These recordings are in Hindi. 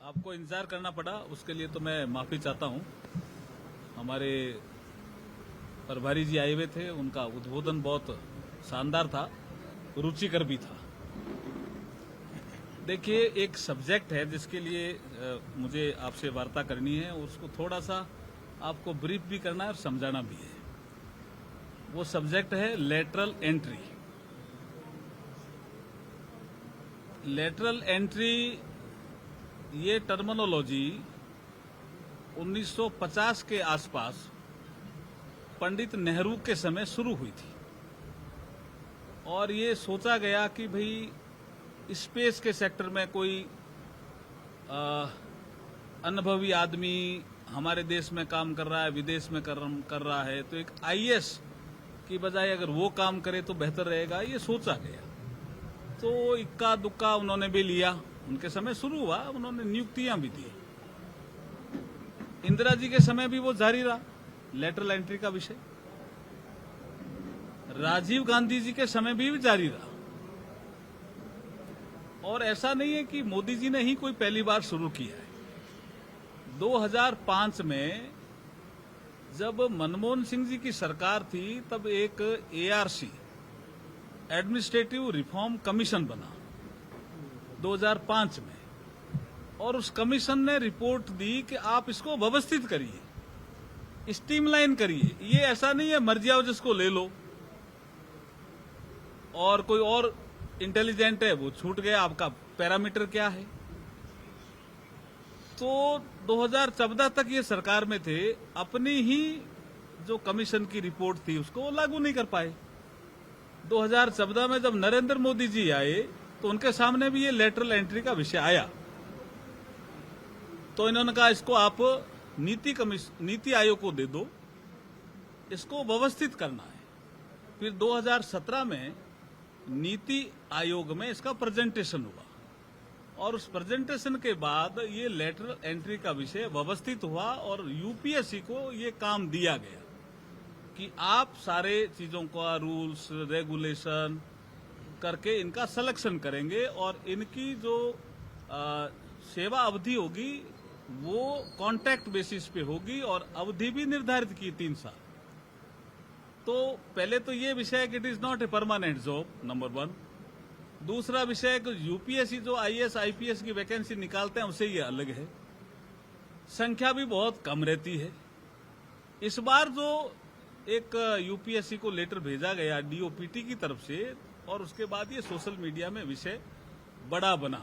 आपको इंतजार करना पड़ा, उसके लिए तो मैं माफी चाहता हूं। हमारे प्रभारी जी आए हुए थे, उनका उद्बोधन बहुत शानदार था, रुचिकर भी था। देखिए, एक सब्जेक्ट है जिसके लिए मुझे आपसे वार्ता करनी है और उसको थोड़ा सा आपको ब्रीफ भी करना है और समझाना भी है। वो सब्जेक्ट है लेटरल एंट्री। लेटरल एंट्री ये टर्मिनोलॉजी 1950 के आसपास पंडित नेहरू के समय शुरू हुई थी और ये सोचा गया कि भाई स्पेस के सेक्टर में कोई अनुभवी आदमी हमारे देश में काम कर रहा है, विदेश में कर रहा है, तो एक आईएएस की बजाय अगर वो काम करे तो बेहतर रहेगा, ये सोचा गया। तो इक्का दुक्का उन्होंने भी लिया, उनके समय शुरू हुआ, उन्होंने नियुक्तियां भी दी। इंदिरा जी के समय भी वो जारी रहा लेटरल एंट्री का विषय। राजीव गांधी जी के समय भी जारी रहा। और ऐसा नहीं है कि मोदी जी ने ही कोई पहली बार शुरू किया है। 2005 में जब मनमोहन सिंह जी की सरकार थी, तब एक एआरसी एडमिनिस्ट्रेटिव रिफॉर्म कमीशन बना 2005 में, और उस कमीशन ने रिपोर्ट दी कि आप इसको व्यवस्थित करिए, स्ट्रीमलाइन करिए। ये ऐसा नहीं है मर्जी आओ जिसको ले लो और कोई और इंटेलिजेंट है वो छूट गया, आपका पैरामीटर क्या है। तो 2014 तक ये सरकार में थे, अपनी ही जो कमीशन की रिपोर्ट थी उसको लागू नहीं कर पाए। 2014 में जब नरेंद्र मोदी जी आए तो उनके सामने भी ये लेटरल एंट्री का विषय आया, तो इन्होंने कहा इसको आप नीति आयोग को दे दो, इसको व्यवस्थित करना है। फिर 2017 में नीति आयोग में इसका प्रेजेंटेशन हुआ और उस प्रेजेंटेशन के बाद ये लेटरल एंट्री का विषय व्यवस्थित हुआ और यूपीएससी को ये काम दिया गया कि आप सारे चीजों का रूल्स रेगुलेशन करके इनका सिलेक्शन करेंगे और इनकी जो सेवा अवधि होगी वो कॉन्ट्रैक्ट बेसिस पे होगी और अवधि भी निर्धारित की 3 साल। तो पहले तो ये विषय है कि it is not a permanent job, number 1। दूसरा विषय है कि यूपीएससी जो आईएएस आईपीएस की वैकेंसी निकालते हैं उससे ये अलग है, संख्या भी बहुत कम रहती है। इस बार जो एक यूपीएससी को लेटर भेजा गया डीओपीटी की तरफ से और उसके बाद ये सोशल मीडिया में विषय बड़ा बना।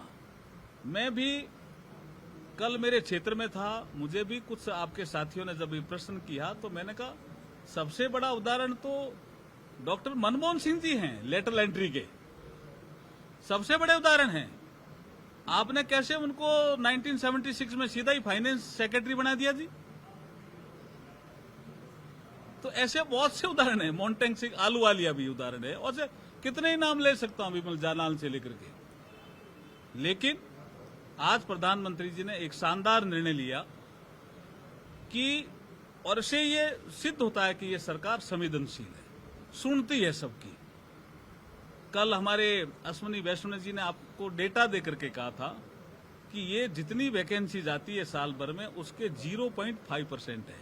मैं भी कल मेरे क्षेत्र में था, मुझे भी कुछ आपके साथियों ने जब ये प्रश्न किया तो मैंने कहा सबसे बड़ा उदाहरण तो डॉक्टर मनमोहन सिंह जी हैं लेटरल एंट्री के, सबसे बड़े उदाहरण हैं। आपने कैसे उनको 1976 में सीधा ही फाइनेंस सेक्रेटरी बना दिया जी। तो ऐसे बहुत से उदाहरण हैं, मोन्टेंग सिंह आलूवालिया भी उदाहरण है, और कितने ही नाम ले सकता हूं विमल जालाल से लेकर के। लेकिन आज प्रधानमंत्री जी ने एक शानदार निर्णय लिया कि, और इससे ये सिद्ध होता है कि ये सरकार संवेदनशील है, सुनती है सबकी। कल हमारे अश्विनी वैष्णव जी ने आपको डेटा देकर के कहा था कि ये जितनी वैकेंसी जाती है साल भर में उसके 0.5% है।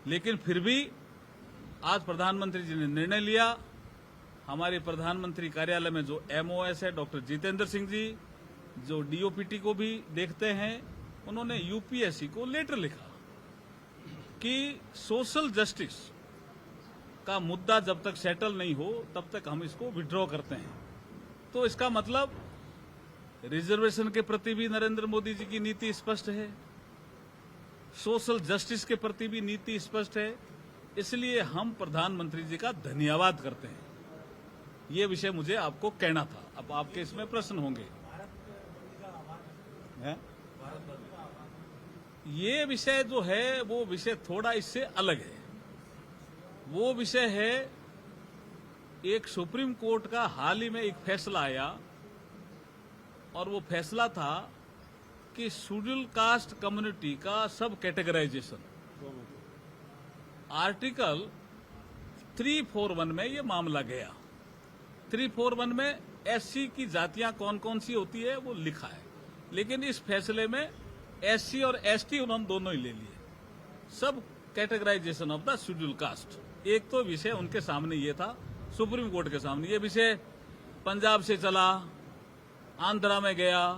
लेकिन फिर भी आज प्रधानमंत्री जी ने निर्णय लिया, हमारे प्रधानमंत्री कार्यालय में जो एमओएस है डॉक्टर जितेंद्र सिंह जी, जो डीओपीटी को भी देखते हैं, उन्होंने यूपीएससी को लेटर लिखा कि सोशल जस्टिस का मुद्दा जब तक सेटल नहीं हो तब तक हम इसको विड्रॉ करते हैं। तो इसका मतलब रिजर्वेशन के प्रति भी नरेंद्र मोदी जी की नीति स्पष्ट है, सोशल जस्टिस के प्रति भी नीति स्पष्ट है, इसलिए हम प्रधानमंत्री जी का धन्यवाद करते हैं। ये विषय मुझे आपको कहना था। अब आपके इसमें प्रश्न होंगे। ये विषय जो है वो विषय थोड़ा इससे अलग है। वो विषय है, एक सुप्रीम कोर्ट का हाल ही में एक फैसला आया और वो फैसला था कि शेड्यूल कास्ट कम्युनिटी का सब कैटेगराइजेशन, आर्टिकल 341 में ये मामला गया। 341 में एससी की जातियां कौन कौन सी होती है वो लिखा है, लेकिन इस फैसले में एससी और एसटी उन्होंने दोनों ही ले लिए, sub categorization of the schedule caste. एक तो विषय उनके सामने ये था, सुप्रीम कोर्ट के सामने ये विषय पंजाब से चला, आंध्रा में गया,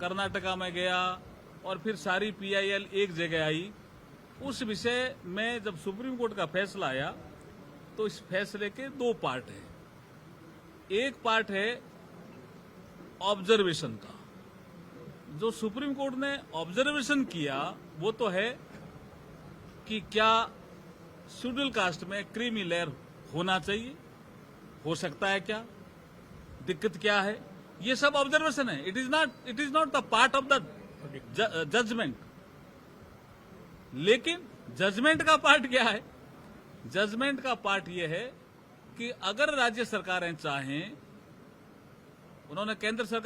कर्नाटका में गया और फिर सारी पीआईएल एक जगह आई। उस विषय में जब सुप्रीम कोर्ट का फैसला आया तो इस फैसले के दो पार्ट हैं। एक पार्ट है ऑब्जर्वेशन का, जो सुप्रीम कोर्ट ने ऑब्जर्वेशन किया वो तो है कि क्या शेड्यूल कास्ट में क्रीमी लेयर होना चाहिए, हो सकता है क्या, दिक्कत क्या है, ये सब ऑब्जर्वेशन है। It is not the part of the judgment. लेकिन जजमेंट का पार्ट क्या है? जजमेंट का पार्ट ये है कि अगर राज्य सरकारें चाहें, उन्होंने केंद्र सरकार